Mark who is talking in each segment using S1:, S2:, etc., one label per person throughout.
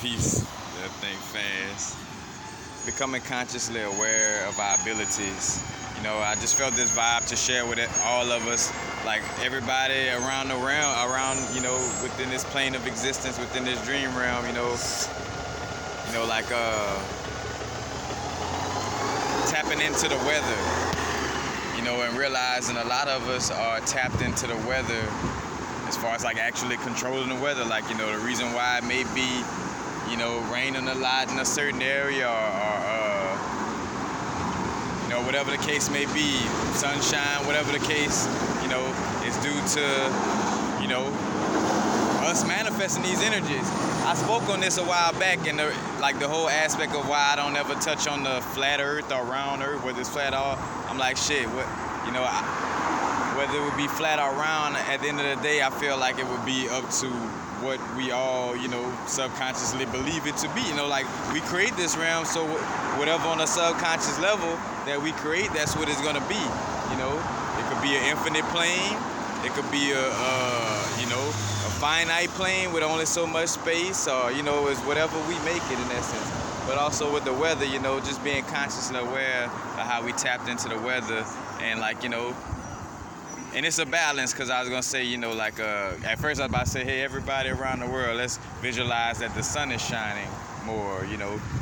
S1: Peace. That thing fast. Becoming consciously aware of our abilities. I just felt this vibe to share with all of us, like everybody around the realm, within this plane of existence, within this dream realm. Like tapping into the weather. And realizing a lot of us are tapped into the weather as far as like actually controlling the weather. Like, the reason why it may be, raining a lot in a certain area or whatever the case may be, sunshine, whatever the case, is due to, us manifesting these energies. I spoke on this a while back, and the whole aspect of why I don't ever touch on the flat earth or round earth, whether it's flat or, I'm like, shit, whether it would be flat or round, at the end of the day, I feel like it would be up to what we all, subconsciously believe it to be. Like, we create this realm, so whatever on a subconscious level that we create, that's what it's gonna be. It could be an infinite plane. It could be a finite plane with only so much space, or it's whatever we make it in essence. But also with the weather, just being consciously aware of how we tapped into the weather, and and it's a balance, because I was gonna say, at first I was about to say, hey, everybody around the world, let's visualize that the sun is shining more,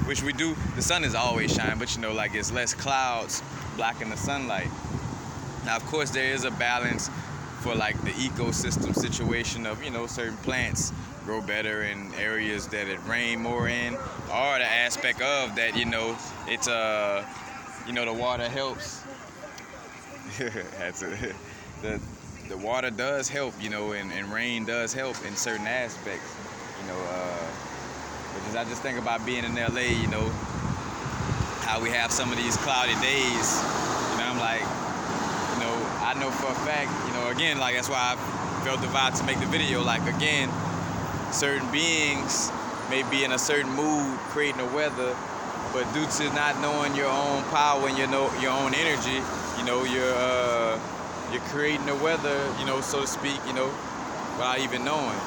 S1: which we do. The sun is always shining, but it's less clouds blocking the sunlight. Now, of course, there is a balance for like the ecosystem situation of, certain plants grow better in areas that it rain more in, or the aspect of that, it's the water helps. The water does help, and rain does help in certain aspects, because I just think about being in LA, how we have some of these cloudy days, I'm like, I know for a fact, again, like, that's why I felt the vibe to make the video. Like, again, certain beings may be in a certain mood creating the weather, but due to not knowing your own power and your own energy, you're creating the weather, so to speak, without even knowing.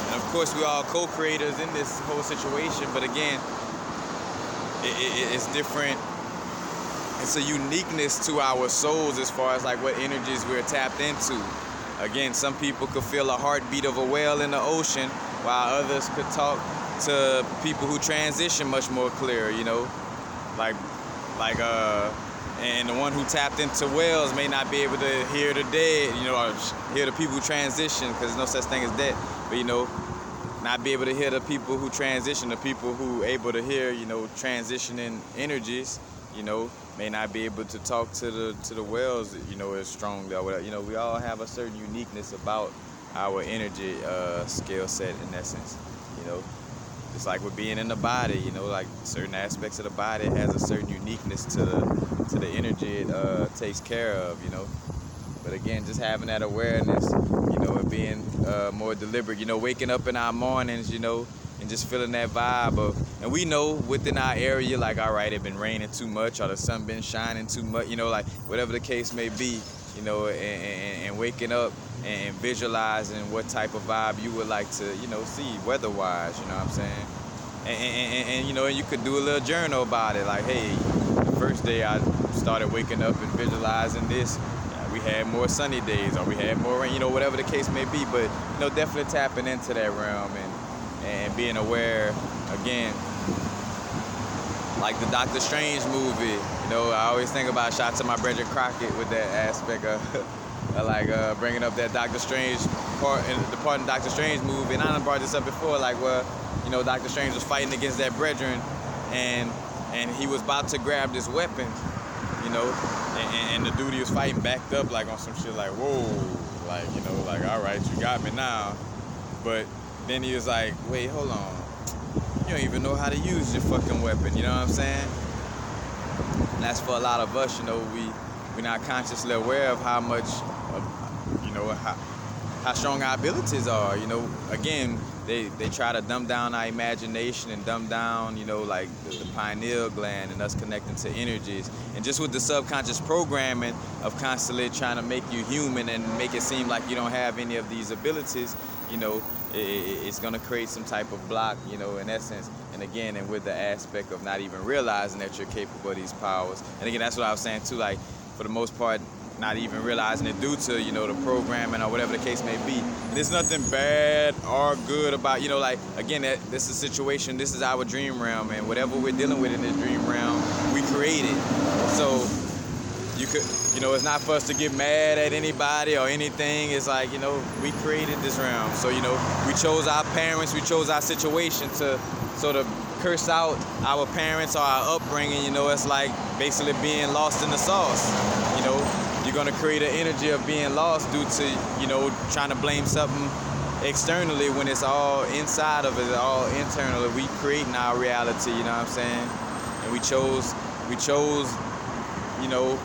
S1: And of course, we all co-creators in this whole situation, but again, it's different. It's a uniqueness to our souls as far as like what energies we're tapped into. Again, some people could feel a heartbeat of a whale in the ocean, while others could talk to people who transition much more clear, and the one who tapped into whales may not be able to hear the dead, or hear the people who transition, because there's no such thing as dead, but not be able to hear the people who transition, the people who able to hear, transitioning energies, may not be able to talk to the whales, as strong. We all have a certain uniqueness about our energy skill set in essence, Just like with being in the body, like certain aspects of the body has a certain uniqueness to the energy it takes care of, But again, just having that awareness, and being more deliberate, waking up in our mornings, and just feeling that vibe of, and we know within our area, like, all right, it been raining too much, or the sun been shining too much, like whatever the case may be, and waking up and visualizing what type of vibe you would like to, see weather-wise, you know what I'm saying? And you could do a little journal about it, like, hey, the first day I started waking up and visualizing this, we had more sunny days, or we had more rain, whatever the case may be, but, definitely tapping into that realm and being aware, again, like the Doctor Strange movie, I always think about, shout out to my brother Crockett with that aspect of bringing up that Doctor Strange part in Doctor Strange movie. And I done brought this up before, like where, Doctor Strange was fighting against that brethren, and he was about to grab this weapon, and the dude he was fighting backed up like on some shit like, whoa, like, like, all right, you got me now. But then he was like, wait, hold on. You don't even know how to use your fucking weapon, you know what I'm saying? And that's for a lot of us, we're not consciously aware of how much, how strong our abilities are, Again, they try to dumb down our imagination and dumb down, like the pineal gland and us connecting to energies. And just with the subconscious programming of constantly trying to make you human and make it seem like you don't have any of these abilities, it's gonna create some type of block, you know, in essence. And again, and with the aspect of not even realizing that you're capable of these powers. And again, that's what I was saying too. Like for the most part, not even realizing it due to, you know, the programming or whatever the case may be. And there's nothing bad or good about, you know, like again, this is a situation. This is our dream realm, and whatever we're dealing with in this dream realm, we created. So you could, you know, it's not for us to get mad at anybody or anything. It's like, you know, we created this realm. So, you know, we chose our parents, we chose our situation to sort of curse out our parents or our upbringing. You know, it's like basically being lost in the sauce. You know, you're gonna create an energy of being lost due to, you know, trying to blame something externally when it's all inside of it, all internally. We creating our reality, you know what I'm saying? And we chose, you know,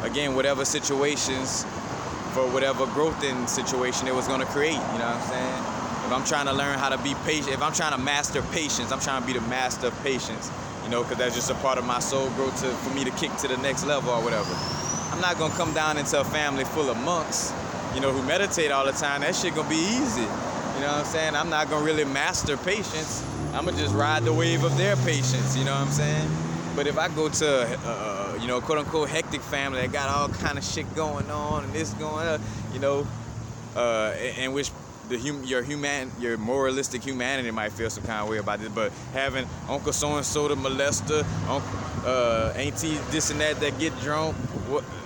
S1: again, whatever situations for whatever growth in situation it was going to create, you know what I'm saying? If I'm trying to learn how to be patient, if I'm trying to master patience, I'm trying to be the master of patience, you know, because that's just a part of my soul growth for me to kick to the next level or whatever. I'm not going to come down into a family full of monks, you know, who meditate all the time. That shit going to be easy, you know what I'm saying? I'm not going to really master patience. I'm going to just ride the wave of their patience, you know what I'm saying? But if I go to, you know, quote-unquote hectic family that got all kind of shit going on and this going on, you know, in which your moralistic humanity might feel some kind of way about this, but having Uncle so-and-so the molester, auntie this and that get drunk,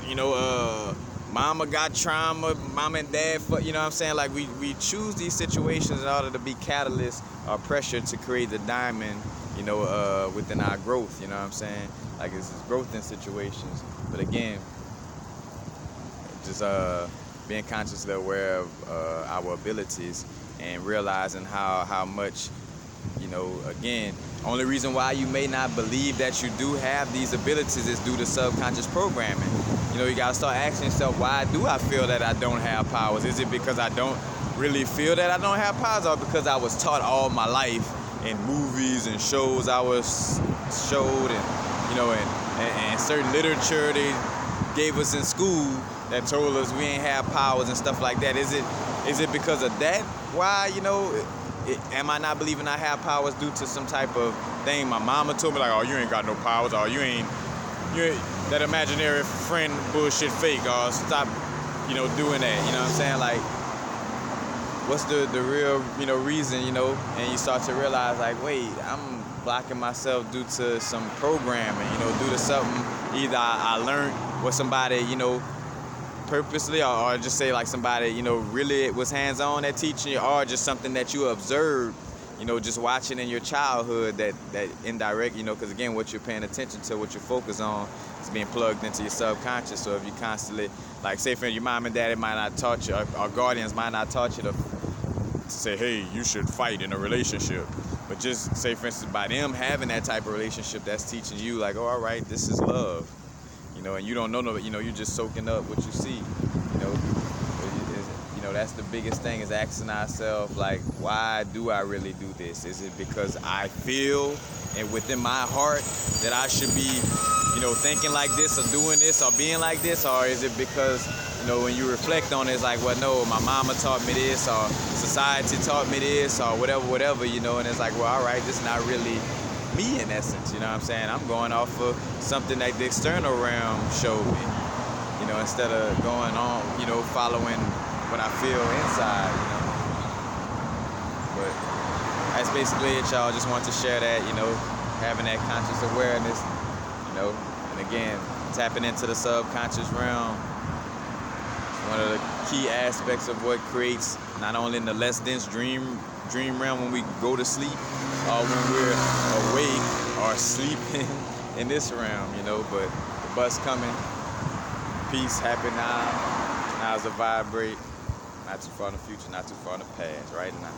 S1: you know, mama got trauma, mom and dad, you know what I'm saying? Like we choose these situations in order to be catalysts or pressure to create the diamond, you know, within our growth, you know what I'm saying? Like it's growth in situations. But again, just being consciously aware of our abilities and realizing how much, you know, again, only reason why you may not believe that you do have these abilities is due to subconscious programming. You know, you gotta start asking yourself, why do I feel that I don't have powers? Is it because I don't really feel that I don't have powers, or because I was taught all my life in movies and shows I was showed, and you know, and certain literature they gave us in school that told us we ain't have powers and stuff like that? Is it because of that? Why, you know, am I not believing I have powers due to some type of thing my mama told me, like, oh, you ain't got no powers, or you ain't that imaginary friend bullshit fake, or stop, you know, doing that, you know what I'm saying? Like, what's the real, you know, reason, you know? And you start to realize, like, wait, I'm blocking myself due to some programming, you know, due to something either I learned or somebody, you know, purposely, or just say like somebody, you know, really was hands-on at teaching you, or just something that you observed, you know, just watching in your childhood that indirect, you know, because again, what you're paying attention to, what you focus on is being plugged into your subconscious. So if you constantly, like, say for your mom and daddy might not taught you, or guardians might not taught you to say, hey, you should fight in a relationship. But just say, for instance, by them having that type of relationship, that's teaching you, like, oh, all right, this is love. You know, and you don't know, you know, you're just soaking up what you see. You know, that's the biggest thing, is asking ourselves, like, why do I really do this? Is it because I feel and within my heart that I should be, you know, thinking like this or doing this or being like this? Or is it because, you know, when you reflect on it, it's like, well, no, my mama taught me this, or society taught me this, or whatever, you know, and it's like, well, all right, this is not really me in essence, you know what I'm saying? I'm going off of something that the external realm showed me, you know, instead of going on, you know, following what I feel inside, you know. But that's basically it, y'all. Just want to share that, you know, having that conscious awareness, you know, and again, tapping into the subconscious realm. One of the key aspects of what creates, not only in the less dense dream realm when we go to sleep, or when we're awake or sleeping in this realm, you know, but the bus coming, peace, happy now, now's a vibrate, not too far in the future, not too far in the past, right now.